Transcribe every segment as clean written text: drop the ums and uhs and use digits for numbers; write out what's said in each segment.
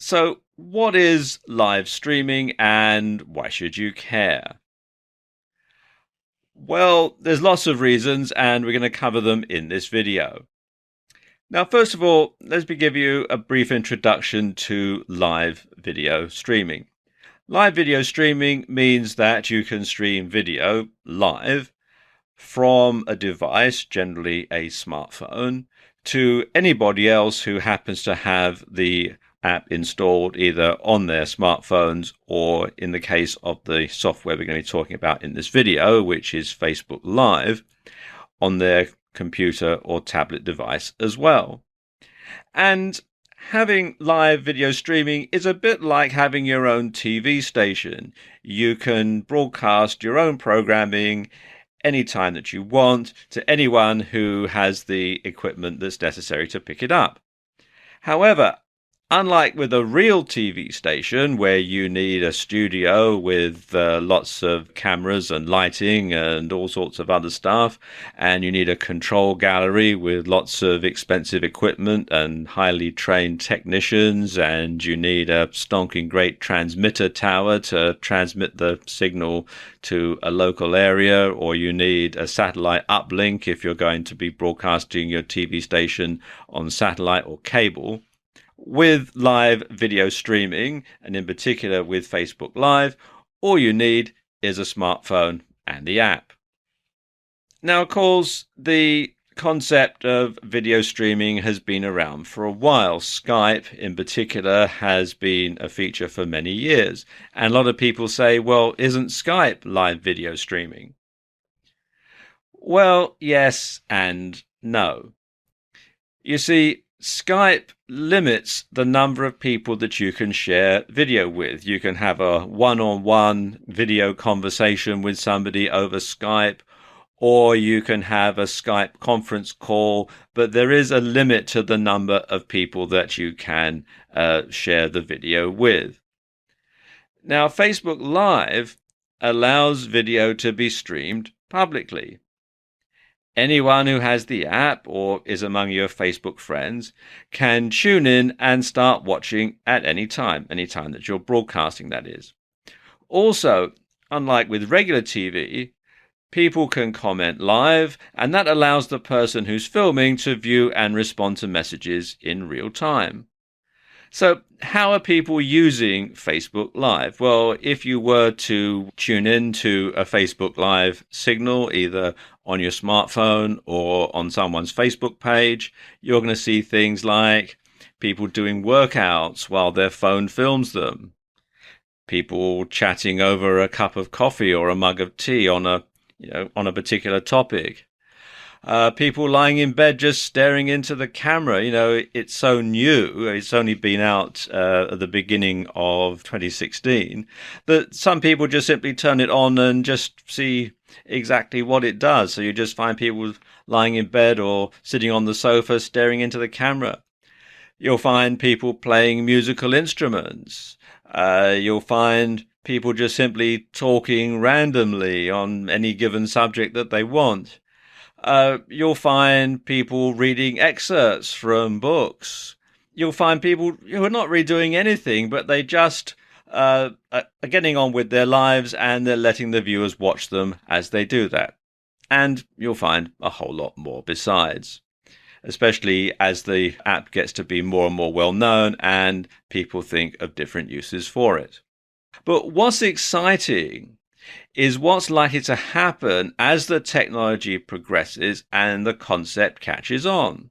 So, what is live streaming and why should you care? Well, there's lots of reasons, and we're going to cover them in this video. Now, first of all, let me give you a brief introduction to live video streaming. Live video streaming means that you can stream video live from a device, generally a smartphone, to anybody else who happens to have the app installed either on their smartphones or, in the case of the software we're going to be talking about in this video, which is Facebook Live, on their computer or tablet device as well. And having live video streaming is a bit like having your own TV station. You can broadcast your own programming anytime that you want to anyone who has the equipment that's necessary to pick it up. However, unlike with a real TV station where you need a studio with lots of cameras and lighting and all sorts of other stuff, and you need a control gallery with lots of expensive equipment and highly trained technicians, and you need a stonking great transmitter tower to transmit the signal to a local area, or you need a satellite uplink if you're going to be broadcasting your TV station on satellite or cable. With live video streaming, and in particular with Facebook Live, all you need is a smartphone and the app. Now, of course, the concept of video streaming has been around for a while. Skype, in particular, has been a feature for many years. And a lot of people say, well, isn't Skype live video streaming? Well, yes and no. You see, Skype limits the number of people that you can share video with. You can have a one-on-one video conversation with somebody over Skype, or you can have a Skype conference call, but there is a limit to the number of people that you can share the video with. Now, Facebook Live allows video to be streamed publicly. Anyone who has the app or is among your Facebook friends can tune in and start watching at any time that you're broadcasting, that is. Also, unlike with regular TV, people can comment live, and that allows the person who's filming to view and respond to messages in real time. So how are people using Facebook Live? Well, if you were to tune in to a Facebook Live signal, either on your smartphone or on someone's Facebook page, you're going to see things like people doing workouts while their phone films them, people chatting over a cup of coffee or a mug of tea on a particular topic. People lying in bed just staring into the camera. It's so new. It's only been out at the beginning of 2016 that some people just simply turn it on and just see exactly what it does. So you just find people lying in bed or sitting on the sofa staring into the camera. You'll find people playing musical instruments. You'll find people just simply talking randomly on any given subject that they want. You'll find people reading excerpts from books. You'll find people who are not really doing anything, but they just are getting on with their lives, and they're letting the viewers watch them as they do that. And you'll find a whole lot more besides, especially as the app gets to be more and more well known and people think of different uses for it. But what's exciting is what's likely to happen as the technology progresses and the concept catches on.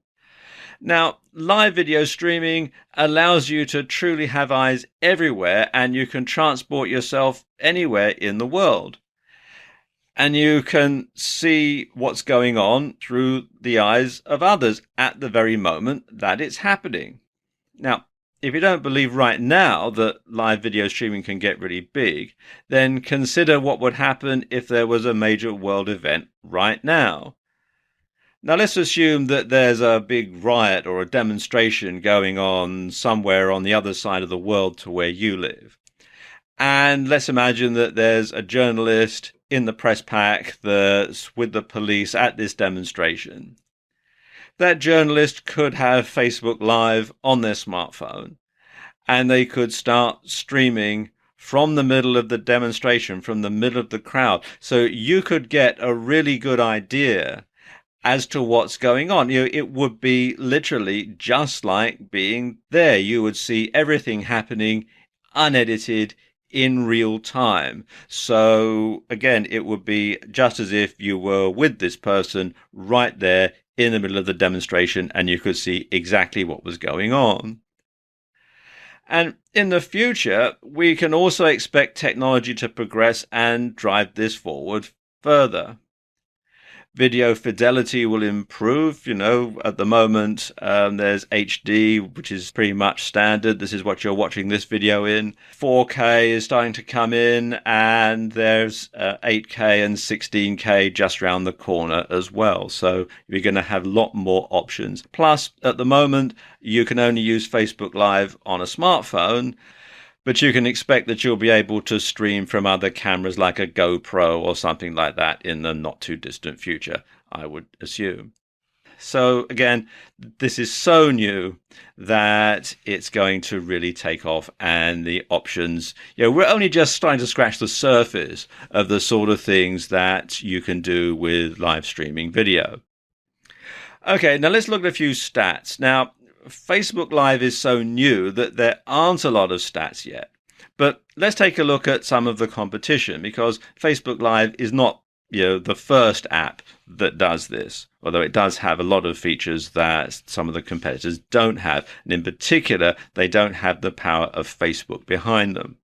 Now, live video streaming allows you to truly have eyes everywhere, and you can transport yourself anywhere in the world. And you can see what's going on through the eyes of others at the very moment that it's happening. Now, if you don't believe right now that live video streaming can get really big, then consider what would happen if there was a major world event right now. Now, let's assume that there's a big riot or a demonstration going on somewhere on the other side of the world to where you live. And let's imagine that there's a journalist in the press pack that's with the police at this demonstration. That journalist could have Facebook Live on their smartphone, and they could start streaming from the middle of the demonstration, from the middle of the crowd. So you could get a really good idea as to what's going on. It would be literally just like being there. You would see everything happening unedited in real time. So again, it would be just as if you were with this person right there in the middle of the demonstration, and you could see exactly what was going on. And in the future, we can also expect technology to progress and drive this forward further. Video fidelity will improve. At the moment, there's HD, which is pretty much standard. This is what you're watching this video in. 4K is starting to come in, and there's 8K and 16K just around the corner as well. So you're going to have a lot more options. Plus, at the moment, you can only use Facebook Live on a smartphone, but you can expect that you'll be able to stream from other cameras like a GoPro or something like that in the not too distant future, I would assume. So again, this is so new that it's going to really take off, and the options, we're only just starting to scratch the surface of the sort of things that you can do with live streaming video. Okay, now let's look at a few stats. Now, Facebook Live is so new that there aren't a lot of stats yet. But let's take a look at some of the competition, because Facebook Live is not, the first app that does this, although it does have a lot of features that some of the competitors don't have. And in particular, they don't have the power of Facebook behind them.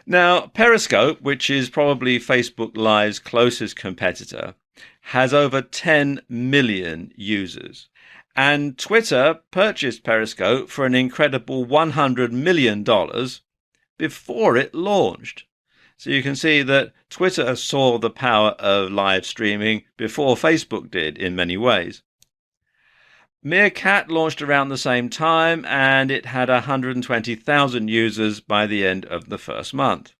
Now, Periscope, which is probably Facebook Live's closest competitor, has over 10 million users. And Twitter purchased Periscope for an incredible $100 million before it launched. So you can see that Twitter saw the power of live streaming before Facebook did in many ways. Meerkat launched around the same time, and it had 120,000 users by the end of the first month.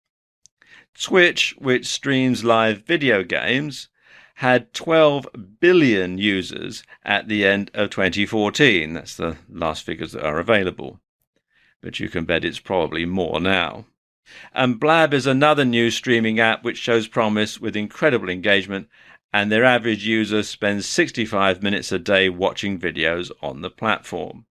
Twitch, which streams live video games, had 12 billion users at the end of 2014. That's the last figures that are available. But you can bet it's probably more now. And Blab is another new streaming app which shows promise with incredible engagement, and their average user spends 65 minutes a day watching videos on the platform.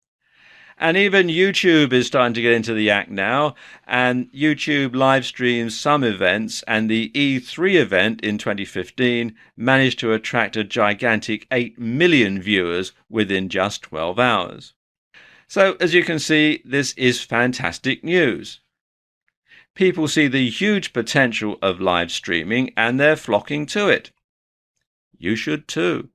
And even YouTube is starting to get into the act now, and YouTube live streams some events, and the E3 event in 2015 managed to attract a gigantic 8 million viewers within just 12 hours. So, as you can see, this is fantastic news. People see the huge potential of live streaming, and they're flocking to it. You should too.